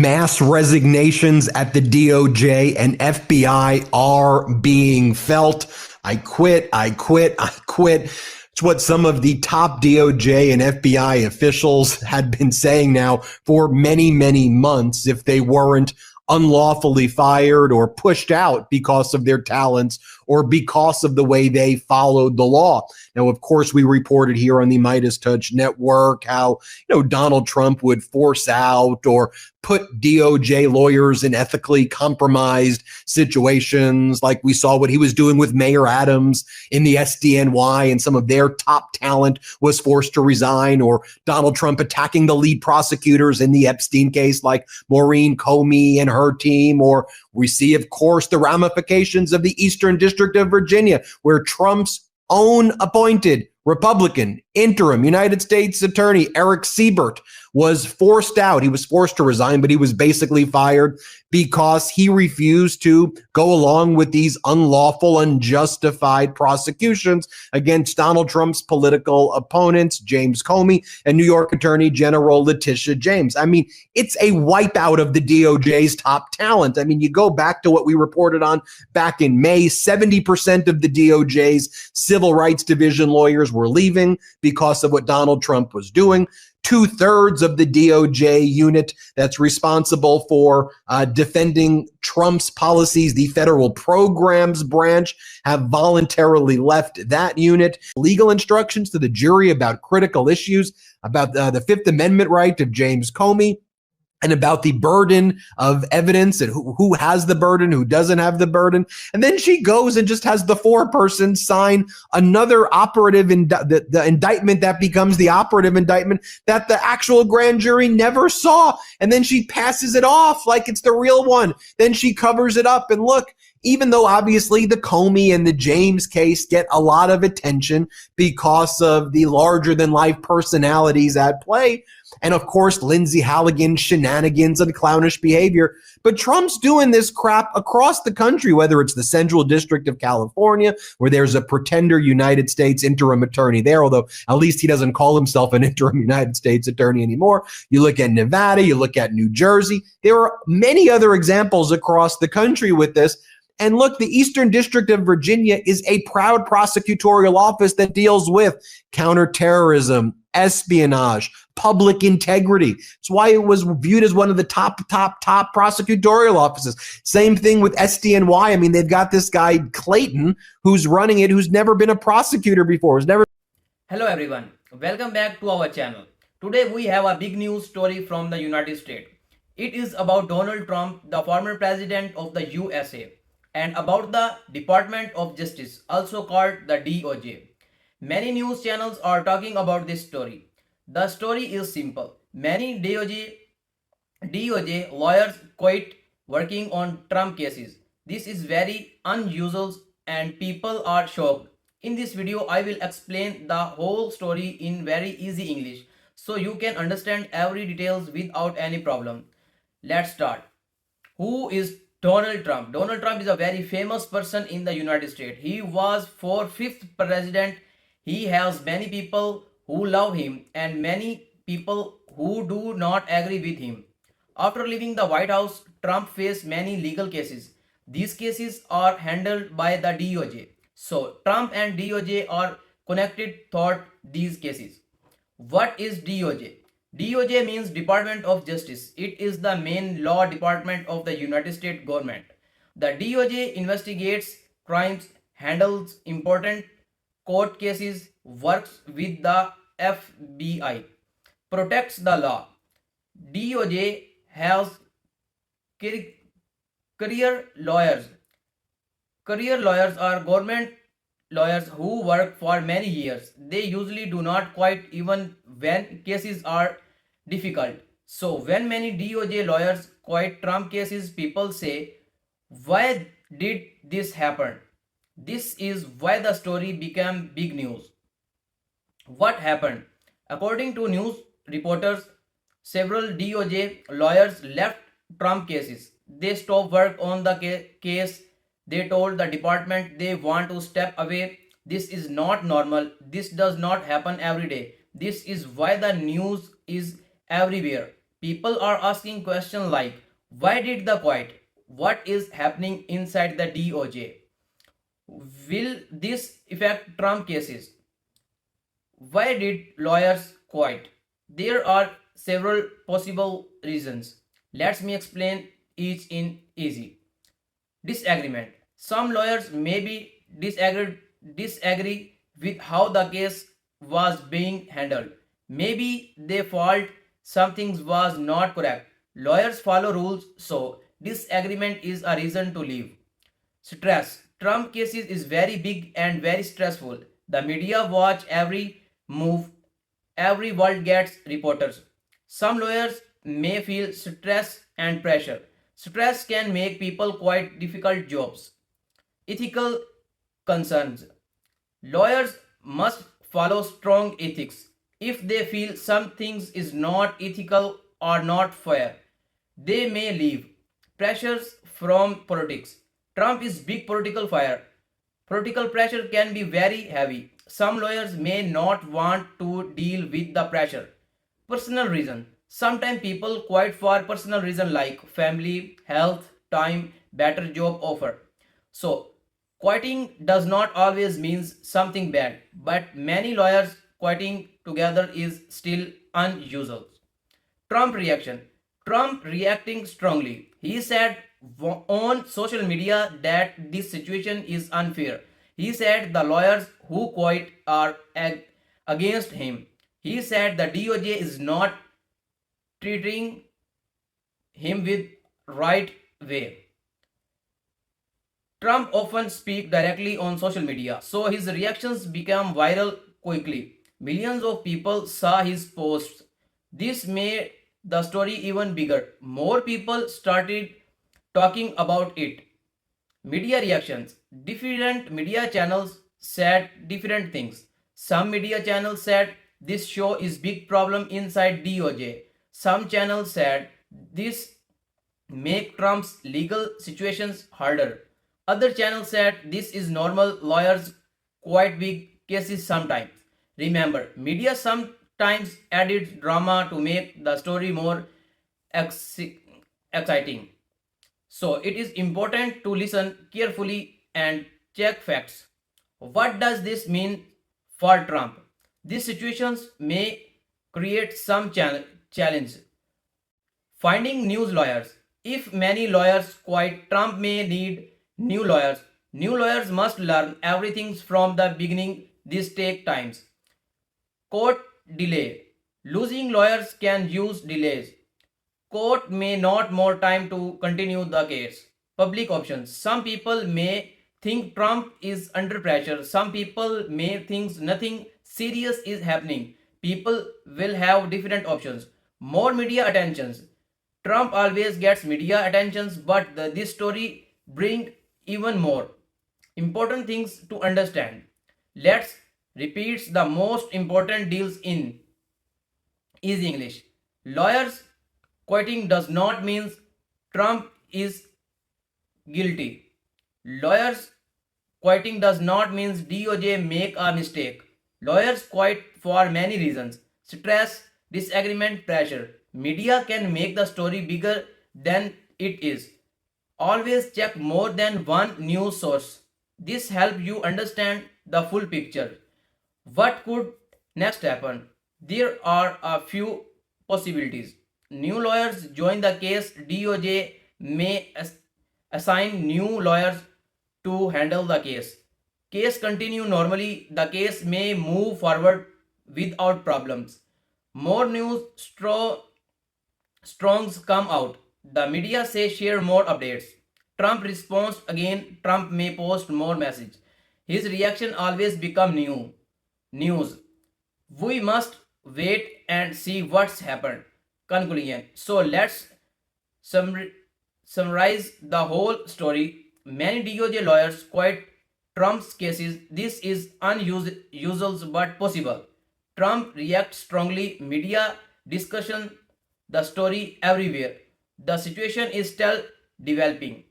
mass resignations at the DOJ and FBI are being felt. I quit, I quit, I quit. It's what some of the top DOJ and FBI officials had been saying now for many, many months if they weren't unlawfully fired or pushed out because of their talents or because of the way they followed the law. Now, of course, we reported here on the Midas Touch Network how, Donald Trump would force out or put DOJ lawyers in ethically compromised situations, like we saw what he was doing with Mayor Adams in the SDNY, and some of their top talent was forced to resign, or Donald Trump attacking the lead prosecutors in the Epstein case, like Maureen Comey and her team, or we see, of course, the ramifications of the Eastern District of Virginia, where Trump's own appointed Republican interim United States Attorney Eric Siebert was forced out. He was forced to resign, but he was basically fired because he refused to go along with these unlawful, unjustified prosecutions against Donald Trump's political opponents, James Comey and New York Attorney General Letitia James. I mean, it's a wipeout of the DOJ's top talent. I mean, you go back to what we reported on back in May, 70% of the DOJ's civil rights division lawyers were leaving because of what Donald Trump was doing. 2/3 of the DOJ unit that's responsible for defending Trump's policies, the federal programs branch, have voluntarily left that unit. Legal instructions to the jury about critical issues, about the Fifth Amendment right of James Comey, and about the burden of evidence and who has the burden, who doesn't have the burden. And then she goes and just has the foreperson sign another operative the indictment that becomes the operative indictment that the actual grand jury never saw. And then she passes it off like it's the real one. Then she covers it up. And look, even though obviously the Comey and the James case get a lot of attention because of the larger than life personalities at play, and of course, Lindsey Halligan's shenanigans and clownish behavior. But Trump's doing this crap across the country, whether it's the Central District of California, where there's a pretender United States interim attorney there, although at least he doesn't call himself an interim United States attorney anymore. You look at Nevada, you look at New Jersey. There are many other examples across the country with this. And look, the Eastern District of Virginia is a proud prosecutorial office that deals with counterterrorism, espionage, public integrity. It's why it was viewed as one of the top prosecutorial offices. Same thing with SDNY. I mean, they've got this guy, Clayton, who's running it, who's never been a prosecutor before, who's never. Hello everyone, welcome back to our channel. Today we have a big news story from the United States. It is about Donald Trump, the former president of the USA, and about the Department of Justice, also called the DOJ. Many news channels are talking about this story. The story is simple. Many DOJ lawyers quit working on Trump cases. This is very unusual and people are shocked. In this video, I will explain the whole story in very easy English so you can understand every details without any problem. Let's start. Who is Donald Trump? Donald Trump is a very famous person in the United States. He was fifth president. He has many people who love him and many people who do not agree with him. After leaving the White House, Trump faced many legal cases. These cases are handled by the DOJ. So Trump and DOJ are connected throughout these cases. What is DOJ? DOJ means Department of Justice. It is the main law department of the United States government. The DOJ investigates crimes, handles important court cases, works with the FBI, protects the law. DOJ has career lawyers. Career lawyers are government lawyers who work for many years. They usually do not quit even when cases are difficult. So when many DOJ lawyers quit Trump cases, people say, why did this happen? This is why the story became big news. What happened? According to news reporters, several DOJ lawyers left Trump cases. They stopped work on the case. They told the department they want to step away. This is not normal. This does not happen every day. This is why the news is everywhere. People are asking questions like, why did the quit? What is happening inside the DOJ? Will this affect Trump cases? Why did lawyers quit? There are several possible reasons. Let me explain each in easy. Disagreement. Some lawyers may be disagree with how the case was being handled. Maybe they felt something was not correct. Lawyers follow rules, so disagreement is a reason to leave. Stress. Trump cases is very big and very stressful. The media watch every move. Every world gets reporters. Some lawyers may feel stress and pressure. Stress can make people quite difficult jobs. Ethical concerns. Lawyers must follow strong ethics. If they feel something is not ethical or not fair, they may leave. Pressures from politics. Trump is big political fire. Political pressure can be very heavy. Some lawyers may not want to deal with the pressure. Personal reason. Sometimes people quit for personal reason like family, health, time, better job offer. So, quitting does not always means something bad, but many lawyers quitting together is still unusual. Trump reaction. Trump reacting strongly. He said on social media that this situation is unfair. He said the lawyers who quit are against him. He said the DOJ is not treating him with right way. Trump often speaks directly on social media, so his reactions became viral quickly. Millions of people saw his posts. This made the story even bigger. More people started talking about it. Media reactions. Different media channels said different things. Some media channels said this show is big problem inside DOJ. Some channels said this make Trump's legal situations harder. Other channels said this is normal lawyers quite big cases sometimes. Remember, media sometimes added drama to make the story more exciting. So it is important to listen carefully and check facts. What does this mean for Trump? These situations may create some challenge. Finding new lawyers. If many lawyers quit, Trump may need new lawyers. New lawyers must learn everything from the beginning. This take times. Court delay. Losing lawyers can use delays. Court may not more time to continue the case. Public options. Some people may think Trump is under pressure. Some people may think nothing serious is happening. People will have different options. More media attentions. Trump always gets media attentions, but this story bring even more important things to understand. Let's repeat the most important deals in easy English. Lawyers quitting does not mean Trump is guilty. Lawyers quitting does not mean DOJ make a mistake. Lawyers quit for many reasons. Stress, disagreement, pressure. Media can make the story bigger than it is. Always check more than one news source. This helps you understand the full picture. What could next happen? There are a few possibilities. New lawyers join the case. DOJ may assign new lawyers to handle the case. Case continue normally. The case may move forward without problems. More news strongs come out. The media say share more updates. Trump responds again. Trump may post more message. His reaction always become new news. We must wait and see what's happened. Conclusion. So let's summarize the whole story. Many DOJ lawyers quit Trump's cases. This is unusual but possible. Trump reacts strongly. Media discussion the story everywhere. The situation is still developing.